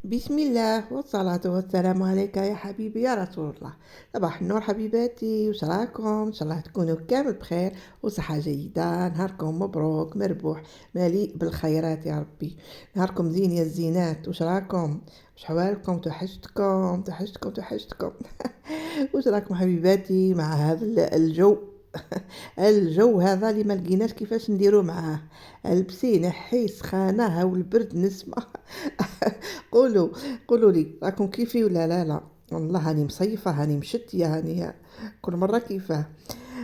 بسم الله والصلاة والسلام عليك يا حبيبي يا رسول الله. صباح النور حبيباتي، وش راكم؟ ان شاء الله تكونوا كامل بخير وصحة جيدة. نهاركم مبروك مربوح مليء بالخيرات يا ربي. نهاركم زين يا الزينات. وش راكم؟ وش حوالكم؟ توحشتكم. وش راكم حبيباتي مع هذا الجو؟ الجو هذا اللي ما لقيناش كيفاش نديرو معاه. البسين حي سخانه والبرد نسمة. قولوا قولوا لي راكم كيفي ولا لا؟ والله هاني مصيفة، هاني مشتية، هاني كل مرة كيفاه.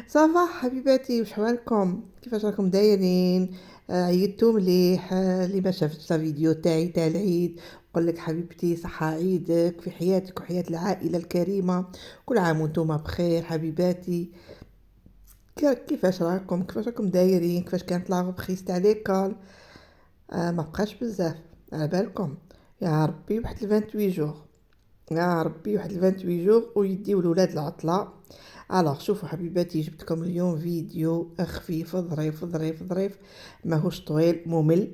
صافا حبيباتي، وش حوالكم؟ كيفاش راكم دايرين؟ عيدتوا مليح؟ اللي ما شافتش الفيديو تاعي تاع العيد نقول لك حبيبتي صحة عيدك في حياتك وحياة العائلة الكريمة. كل عام وانتم بخير حبيباتي. كيفاش راكم دايرين؟ كيفاش كانت لا ريبريز تاع ليكول؟ ما بقاش بزاف على بالكم. يا ربي واحد 28 جوغ، يا ربي واحد 28 جوغ ويديو الولاد العطلة. الوغ شوفوا حبيباتي، جبتكم اليوم فيديو خفيف ظريف ماهوش طويل ممل.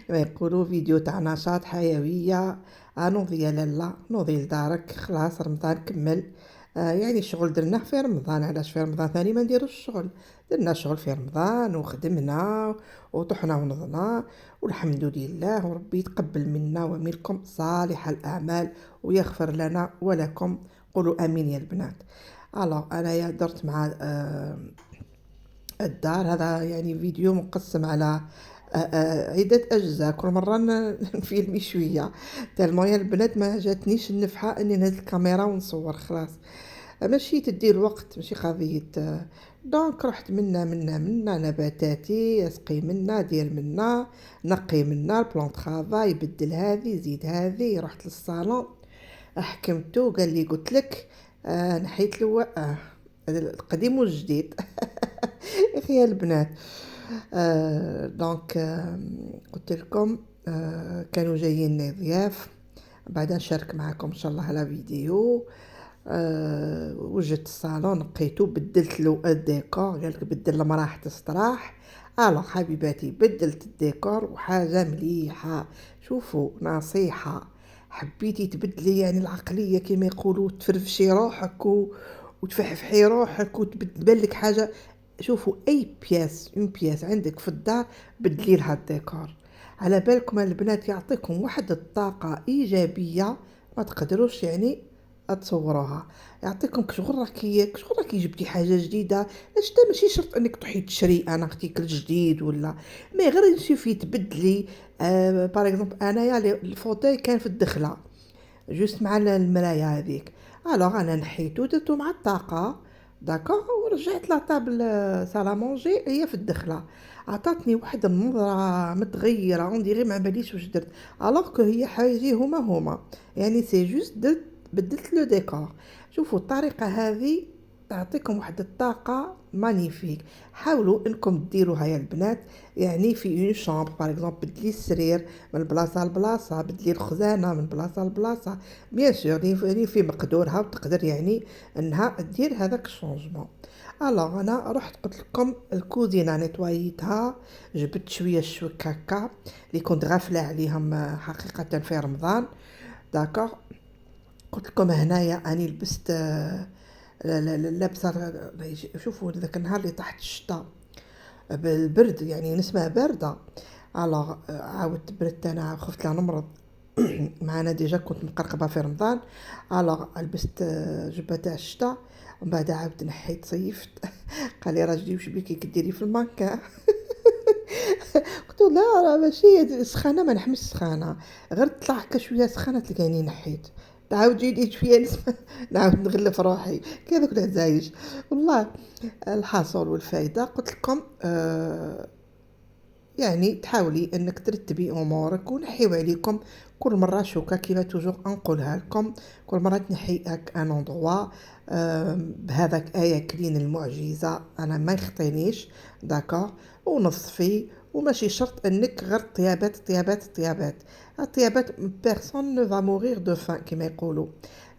ما يقولوا فيديو تاع نشاط حيوية. نوضي يا لالا، نوضي لدارك، خلاص رمضان كمل. يعني الشغل درناه في رمضان، علاش في رمضان ثاني ما نديروش الشغل؟ درنا شغل في رمضان وخدمنا وطحنا ونضنا، والحمد لله، وربي يتقبل منا ومنكم صالح الأعمال ويغفر لنا ولكم. قولوا امين يا البنات. انا يا درت مع الدار هذا، يعني فيديو مقسم على عدة أجزاء، كل مرة نفيلمي شوية. تالمو يا البنات ما جاتنيش النفحة أني نهز الكاميرا ونصور خلاص. ماشي تدير وقت، ماشي قضية دونك رحت منا نباتاتي، اسقي منا، دير منا، نقي منا البلان ترافاي، بدل هذه زيد هذه. رحت للصالون، حكمته قال لي قلت لك. نحيت له القديم والجديد. يا اخي يا البنات. دونك قلت لكم كانوا جايين ضياف. بعد نشارك معكم ان شاء الله على فيديو. وجدت الصالون نقيته، بدلت له الديكور، قالك بدل المراح تستراح. حبيباتي بدلت الديكور وحاجة مليحة. شوفوا نصيحة، حبيتي تبدلي يعني العقلية كما يقولوا، تفرفشي روحك وتفحفحي روحك وتبان لك حاجة. شوفوا اي بياس عندك في الدار بدلي لها الديكور. على بالكم البنات يعطيكم واحد الطاقة ايجابية ما تقدروش يعني تصوروها. يعطيكم كشغل راكي جبتي حاجه جديده. لاش تا ماشي شرط انك تروحي تشري انا ارتيكل جديد ولا ما غير يشوفي تبدلي. بار اكزومبل انايا الفوتاي كان في الدخله جوست مع المرايه هذيك. انا نحيتو درتو مع الطاقه داكوغ، ورجعت لا طابل سالامونجي هي في الدخله. عطاتني واحد النظره متغيره، عندي غير ما باليش واش درت. الوغ كو هي حاجي هما يعني سي جوست درت بدلت لو ديكور. شوفوا الطريقه هذه تعطيكم واحد الطاقه مانيفيك. حاولوا انكم ديروها يا البنات. يعني في اون شامبر باغ اكزومبل بدلي السرير من بلاصه لبلاصه، بدلي الخزانه من بلاصه لبلاصه. بيان سور اللي في مقدورها وتقدر يعني انها دير هذاك الشونجمون. انا رحت قلت لكم الكوزينه نيتوايتها، جبت شويه الشوك هكا اللي كنت غافله عليهم حقيقه في رمضان. داكوغ. قلت لكم هنايا اني لبست لابسه. شوفوا ذاك النهار اللي تحت الشتاء بالبرد، يعني نسمع باردة. عاودت بردت، أنا خفت لا نمرض. معنا ديجا كنت مقرقبة في رمضان. لبست جبة تاع الشتا، ومن بعد عاودت نحيت صيفت. قال لي راجلي وش بيكي كديري في الماكا؟ قلت له لا راه ماشي سخانة، ما نحمش سخانة، غير تطلع هكا شوية سخانة تلقاني نحيت. تعاود جيدي شوية نسمع. نعاود نغلف روحي كذا كل عزايج والله. الحاصل والفايدة قلت لكم يعني تحاولي انك ترتبي امورك ونحيو عليكم كل مره شوكه كيما توجور انقولها لكم. كل مره تنحي هاك ان اندروا بهذاك ايه كلين المعجزه انا ما يخطينيش. داكا. ونصفي، وماشي شرط انك غير طيابات الطيابات. بيرسون نو فا مورير دو فان كيما يقولوا.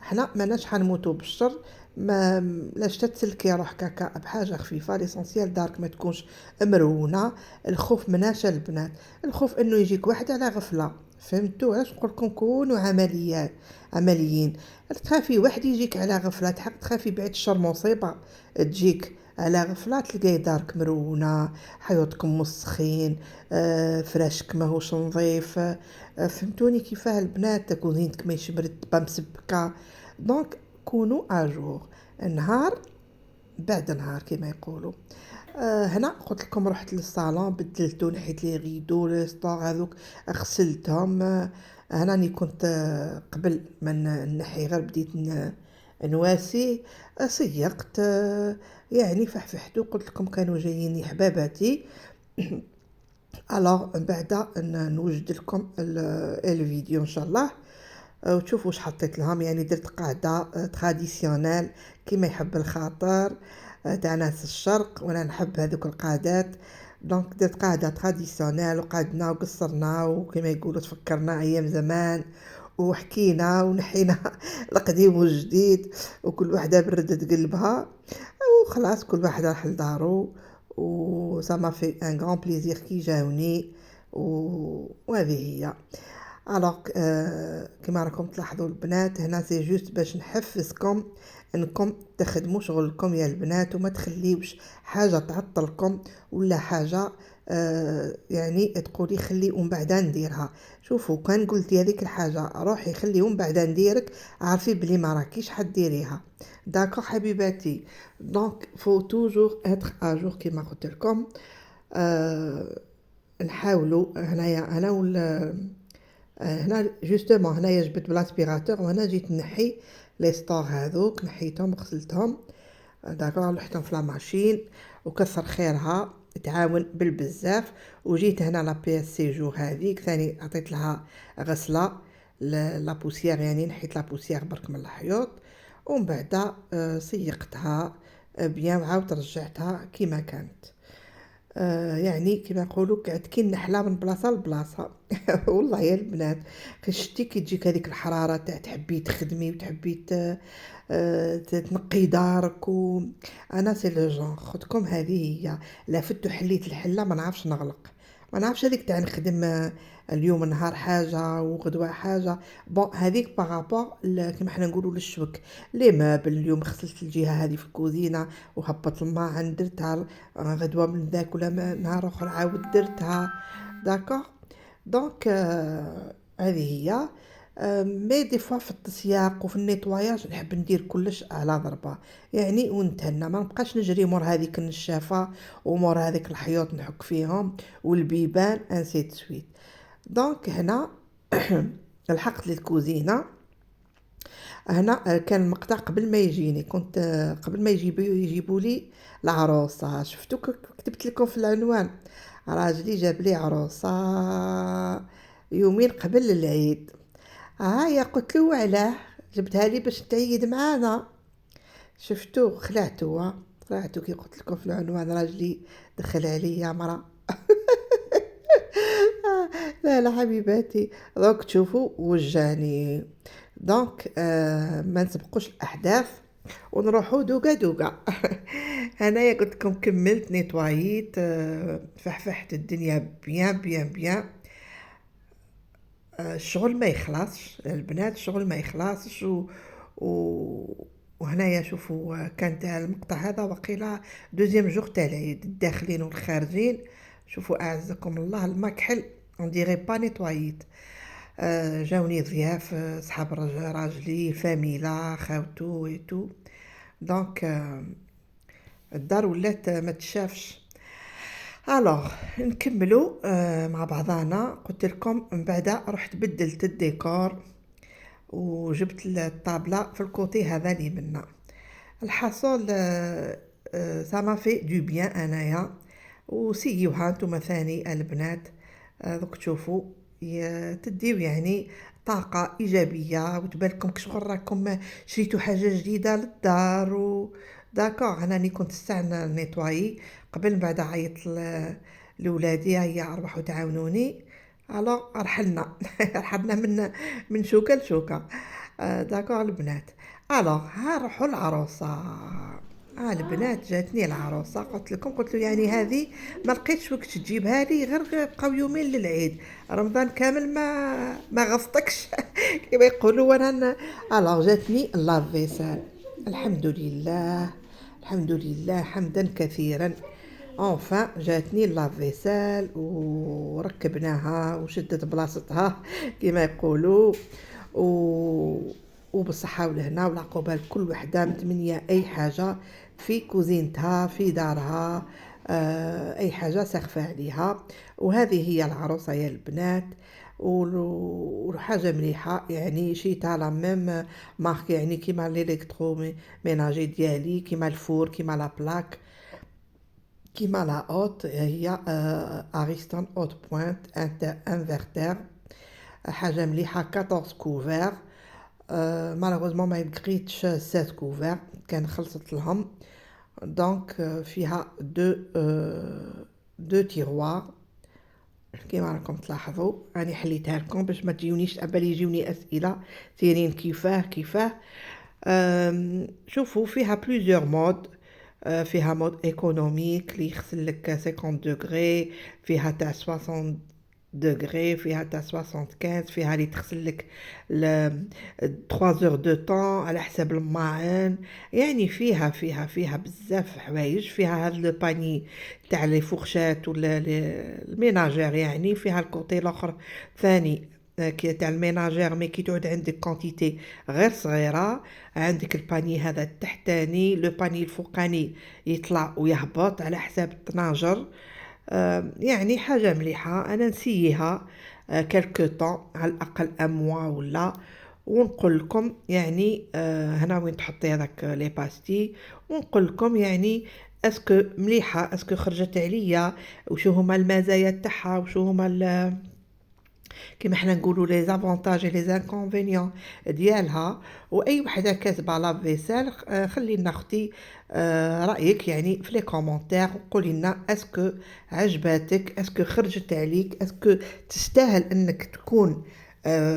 احنا ماناش حنموتوا بالشر. ما لاش تتسلكي روحك هكا بحاجه خفيفه، ليسونسيال دارك ما تكونش مرونه. الخوف مناش البنات، الخوف انه يجيك واحد على غفله فهمتوا علاش نقول لكم كونوا عمليين. تخافي واحد يجيك على غفله، تخافي بعد الشر مصيبه تجيك على غفله، تلقاي دارك مرونه، حيوطكم مسخين، فراشك ماهوش نظيف، فهمتوني كيفاه البنات، كوزينتك ماشي مرتبه مسبكه. دونك كونوا اجور نهار بعد نهار كما يقولوا. هنا قلت لكم رحت للصالون، بدلتو، نحيت لي غيدو لي ستور هذوك غسلتهم. هنا راني كنت قبل ما نحي غير بديت نواسي، سيقت، يعني فحفحتو، قلت لكم كانوا جايين حباباتي. الوغ من بعد نوجد لكم الفيديو ان شاء الله، وتشوفوا واش حطيت لهم. يعني درت قاعده تراديسيونيل كيما يحب الخاطر، تاع ناس الشرق، وانا نحب هذوك القعدات. دونك درت قاعده تراديسيونيل، وقعدنا وقصرنا وكما يقولوا تفكرنا ايام زمان، وحكينا ونحينا القديم والجديد، وكل وحده بردت قلبها، وخلاص كل واحد راح لدارو. و ça m'a fait un grand plaisir كي جاوني، وهذه هي. الوغ كما راكم تلاحظوا البنات، هنا سي جوست باش نحفزكم انكم تخدموا شغلكم يا البنات، وما تخليوش حاجه تعطلكم ولا حاجه يعني تقولي خلي ومن بعد نديرها. شوفوا كان قلتي هذيك الحاجه روحي خلي ومن بعد نديرك، عارفي بلي ما راكيش حديريها. داكو حبيباتي، دونك فو توجور اتر اجور كما قلت لكم. نحاولوا هنايا انا هنا جوستومون هنايا جبت بلاسبيراتور، وهنا جيت نحي لي ستور هذوك، نحيتهم وغسلتهم. داكور لحتهم في لا ماشين، وكثر خيرها تعاون بالبزاف. وجيت هنا لا بي اس سيجور هذيك ثاني عطيت لها غسله لا بوسيير، يعني نحيت لا بوسيير برك من الحيوط، ومن بعد سيقتها بيان وعاود رجعتها كيما كانت. يعني كما نقولوا قعدت كي النحله من بلاصه لبلاصه. والله يا البنات، شتي كي تجيك هذيك الحراره تاع تحبي تخدمي وتحبي تنقي دارك. انا سي لو جون خدكم هذه هي، لا فتو حليت الحله ما نعرفش نغلق، ما نعرفش هذيك تاع نخدم اليوم نهار حاجه وغدوه حاجه. بون هذيك بارابور كما حنا نقولوا للشوك لي مابل، اليوم غسلت الجهه هذه في الكوزينه وهبط الماعن درتها، غدوه من ذاك ولا نهار اخر عاود درتها. داكوغ دونك هذه هي. مي دي فوا في التسياق وفي النيطواياج نحب ندير كلش على ضربه، يعني ونتهنى، ما نبقاش نجري مور هذيك النشافه ومور هذيك الحيوط نحك فيهم والبيبان انسي دو سويت. دونك هنا لحقت للكوزينه. هنا كان المقطع قبل ما يجيني، كنت قبل ما يجيبوا لي العروسه. شفتوا كتبت لكم في العنوان، راجلي جاب لي عروسه يومين قبل العيد. يا قلت له علاه جبتها لي باش تعيد معانا. شفتوا خلعتو كي قلت لكم في العنوان، راجلي دخل عليا مرا. لا لا حبيباتي، دونك تشوفوا وجاني. دونك ما نسبقوش الاحداث ونروحوا دوقا دوقا. هنايا قلت لكم كملت نيتوايت، فحفحت الدنيا بيان بيان بيان. الشغل ما يخلصش البنات، الشغل ما يخلصش. وهنايا شوفوا كانت المقطع هذا وقيله دوزيام جوغ تاع العيد، الداخلين والخارجين. شوفوا اعزكم الله المكحل اون ديري با نيتوايت. جاوني ضياف، صحاب راجلي، فاميلا، خاوتو ويتو. دونك الدار ولات ما تشافش. الوغ نكملوا مع بعضانا. قلت لكم من بعد رحت بدلت الديكور وجبت الطابله في الكوتي هذا اللي منا. الحصول سما في دو بيان انايا، وسيوها نتوما ثاني البنات. دوك تشوفوا تديو يعني طاقه ايجابيه، وتبالكم كشغل راكم شريتوا حاجه جديده للدار. داكوغ انا كنت استعن نيتواي قبل، بعد عيط لولادي هيا روحوا تعاونوني. الو رحلنا رحلنا من شوكه لشوكه. داكوغ البنات. الو ها نروحوا العروسه. البنات جاتني العروسة، قلت له يعني هذه ما لقيتش وقت تجيبها لي، غير بقاو يومين للعيد، رمضان كامل ما غفطكش كما يقولوا. الوغ جاتني لافيسال. الحمد لله، الحمد لله حمدا كثيرا. enfin جاتني لافيسال وركبناها وشدت بلاصتها كما يقولوا، و وبالصحة والهنا والعقوبة لكل وحدة متمنية أي حاجة في كوزينتها في دارها، أي حاجة سخفة عليها. وهذه هي العروسة يا البنات، وحاجة مليحة يعني شي تاع لا ميم مارك، يعني كيما ليليكترو ميناجي ديالي، كيما الفور، كيما لا بلاك، كيما لا اوت، هي اريستون اوت بوينت انفرتر. حاجة مليحة 14 كوفر. مالوغوزمون ما لقيتش 7 كوفر، كان خلصت لهم. دونك فيها دو تيروار كيما راكم تلاحظوا. راني حليتها لكم باش ما تجيونيش بالي يجيوني اسئله سيرين كيفاه. شوفوا فيها بليزيور مود. فيها مود ايكونوميك اللي يغسل لك 50 دوغري، فيها تاع 60 دوغري، فيها تاع 75، فيها اللي تغسل لك 3 زور دو طون على حساب الماعن. يعني فيها بزاف حوايج. فيها هاد لو باني تاع لي فورشات ولا الميناجير، يعني فيها الكوتي الاخر ثاني كي تاع الميناجير، مي كي تعود عندك كونتيتي غير صغيره عندك الباني هذا التحتاني، لو باني الفوقاني يطلع ويهبط على حساب الطناجر. يعني حاجه مليحه، انا نسيها كالكو طون على الاقل اموا ولا. ونقول لكم يعني هنا وين تحطي هذاك لي باستي، ونقول لكم يعني اسكو مليحه، اسكو خرجت عليا، وشو هما المزايا تاعها، وشو هما كيما حنا نقولوا لي زافونتاج لي زانكونفينيون ديالها. واي وحده كاتبه لا فيسال خلي لنا اختي رايك يعني في لي كومونتير، وقولي لنا اسكو عجباتك، اسكو خرجت عليك، اسكو تستاهل انك تكون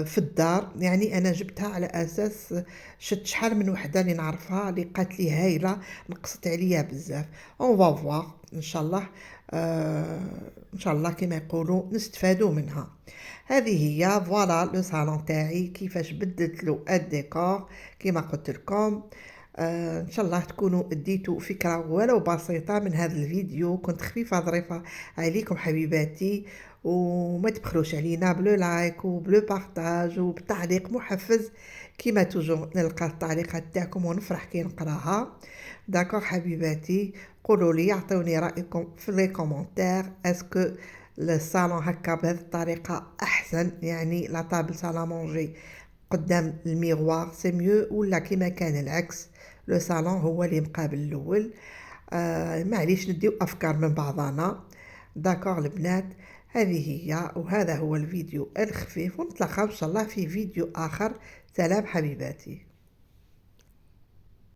في الدار. يعني انا جبتها على اساس شت شحال من وحده اللي نعرفها اللي قالت لي هايله، نقصت عليا بزاف. اون فوا ان شاء الله، ان شاء الله كما يقولوا نستفادوا منها. هذه هي فوالا لو صالون تاعي كيفاش بدلت له الديكور كيما قلت لكم. ان شاء الله تكونوا اديتوا فكره ولو بسيطه من هذا الفيديو. كنت خفيفه ظريفه عليكم حبيباتي، وما تبخلوش علينا بلو لايك وبلو بارتاج وبتعليق محفز. كيما توجور نلقى التعليقات تاعكم ونفرح كي نقراها. داكور حبيباتي، قولوا لي اعطوني رايكم في لي كومونتير. اسكو الصالون هكا بهذه الطريقه احسن، يعني لا طابل سالامونجي قدام الميغوار سي ميو، ولا كيما كان العكس لو صالون هو اللي مقابل الاول؟ معليش نديو افكار من بعضنا. داكور البنات، هذه هي وهذا هو الفيديو الخفيف، ونتلاقاو ان شاء الله في فيديو اخر. سلام حبيباتي.